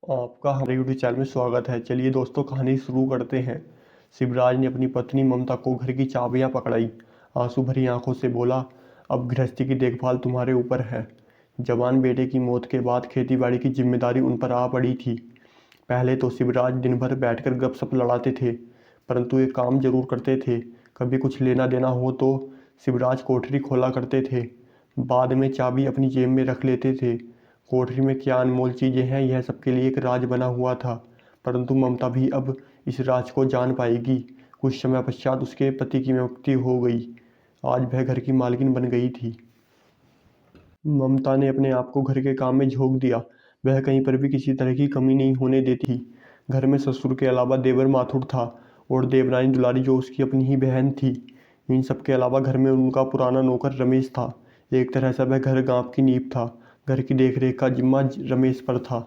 आपका हमारे YouTube channel में स्वागत है। चलिए दोस्तों, कहानी शुरू करते हैं। शिवराज ने अपनी पत्नी ममता को घर की चाबियां पकड़ाई। आंसू भरी आंखों से बोला, अब गृहस्थी की देखभाल तुम्हारे ऊपर है। जवान बेटे की मौत के बाद खेतीबाड़ी की जिम्मेदारी उन पर आ पड़ी थी। पहले तो शिवराज दिन भर बैठकर गपशप लड़ाते थे, परंतु एक काम जरूर करते थे। कभी कुछ लेना देना हो तो शिवराज कोठरी खोला करते थे। बाद में चाबी अपनी जेब में रख लेते थे। कोठरी में क्या अनमोल चीज़ें हैं, यह सबके लिए एक राज बना हुआ था। परंतु ममता भी अब इस राज को जान पाएगी। कुछ समय पश्चात उसके पति की मृत्यु हो गई। आज वह घर की मालकिन बन गई थी। ममता ने अपने आप को घर के काम में झोंक दिया। वह कहीं पर भी किसी तरह की कमी नहीं होने देती। घर में ससुर के अलावा देवर माथुर था और देवरानी दुलारी जो उसकी अपनी ही बहन थी। इन सब के अलावा घर में उनका पुराना नौकर रमेश था। एक तरह से वह घर गांव की नींव था। घर की देखरेख का जिम्मा रमेश पर था।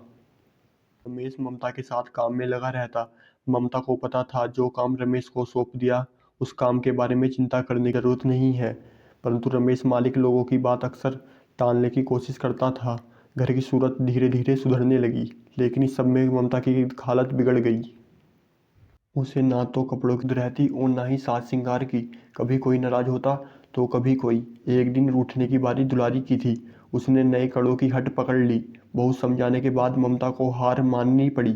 रमेश ममता के साथ काम में लगा रहता। ममता को पता था जो काम रमेश को सौंप दिया उस काम के बारे में चिंता करने की जरूरत नहीं है। परंतु रमेश मालिक लोगों की बात अक्सर टालने की कोशिश करता था। घर की सूरत धीरे धीरे सुधरने लगी, लेकिन इस सब में ममता की हालत बिगड़ गई। उसे ना तो कपड़ों की रहती और ना ही साज श्रृंगार की। कभी कोई नाराज होता तो कभी कोई। एक दिन रूठने की बारी दुलारी की थी। उसने नए कड़ों की हट पकड़ ली। बहुत समझाने के बाद ममता को हार माननी पड़ी।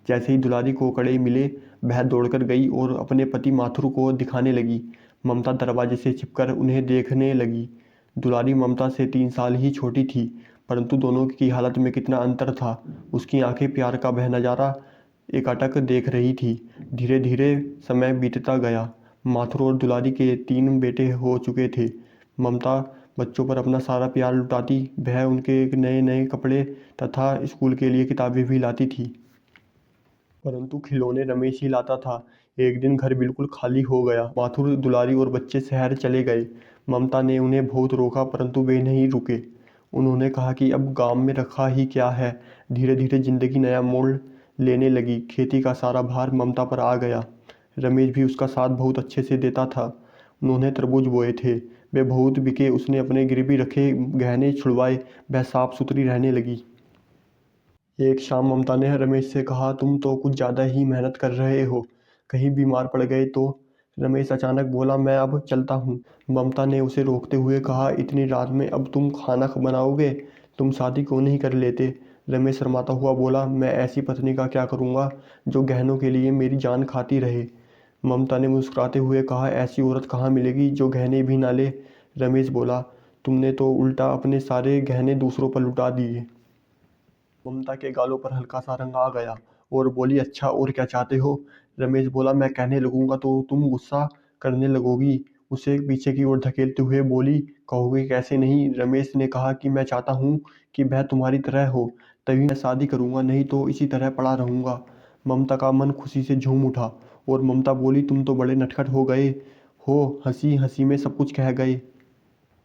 जैसे ही दुलारी को कड़े मिले, वह दौड़कर गई और अपने पति माथुर को दिखाने लगी। ममता दरवाजे से छिपकर उन्हें देखने लगी। दुलारी ममता से 3 साल ही छोटी थी, परंतु दोनों की हालत में कितना अंतर था। उसकी आंखें प्यार का वह नज़ारा एकाटक देख रही थी। धीरे धीरे समय बीतता गया। माथुर और दुलारी के 3 बेटे हो चुके थे। ममता बच्चों पर अपना सारा प्यार लुटाती। वह उनके नए नए कपड़े तथा स्कूल के लिए किताबें भी लाती थी, परंतु खिलौने रमेश ही लाता था। एक दिन घर बिल्कुल खाली हो गया। माथुर, दुलारी और बच्चे शहर चले गए। ममता ने उन्हें बहुत रोका, परंतु वे नहीं रुके। उन्होंने कहा कि अब गांव में रखा ही क्या है। धीरे धीरे जिंदगी नया मोड़ लेने लगी। खेती का सारा भार ममता पर आ गया। रमेश भी उसका साथ बहुत अच्छे से देता था। उन्होंने तरबूज बोए थे, वे बहुत बिके। उसने अपने गिरवी रखे गहने छुड़वाए। वह साफ सुथरी रहने लगी। एक शाम ममता ने रमेश से कहा, तुम तो कुछ ज़्यादा ही मेहनत कर रहे हो, कहीं बीमार पड़ गए तो। रमेश अचानक बोला, मैं अब चलता हूँ। ममता ने उसे रोकते हुए कहा, इतनी रात में अब तुम खाना बनाओगे? तुम शादी क्यों नहीं कर लेते? रमेश शर्माता हुआ बोला, मैं ऐसी पत्नी का क्या करूँगा जो गहनों के लिए मेरी जान खाती रहे। ममता ने मुस्कुराते हुए कहा, ऐसी औरत कहाँ मिलेगी जो गहने भी ना ले। रमेश बोला, तुमने तो उल्टा अपने सारे गहने दूसरों पर लुटा दिए। ममता के गालों पर हल्का सा रंग आ गया और बोली, अच्छा और क्या चाहते हो? रमेश बोला, मैं कहने लगूंगा तो तुम गुस्सा करने लगोगी। उसे पीछे की ओर धकेलते हुए बोली, कहोगे कैसे नहीं? रमेश ने कहा कि मैं चाहता हूँ कि वह तुम्हारी तरह हो, तभी मैं शादी करूंगा, नहीं तो इसी तरह पड़ा रहूंगा। ममता का मन खुशी से झूम उठा और ममता बोली, तुम तो बड़े नटखट हो गए हो, हंसी हंसी में सब कुछ कह गए।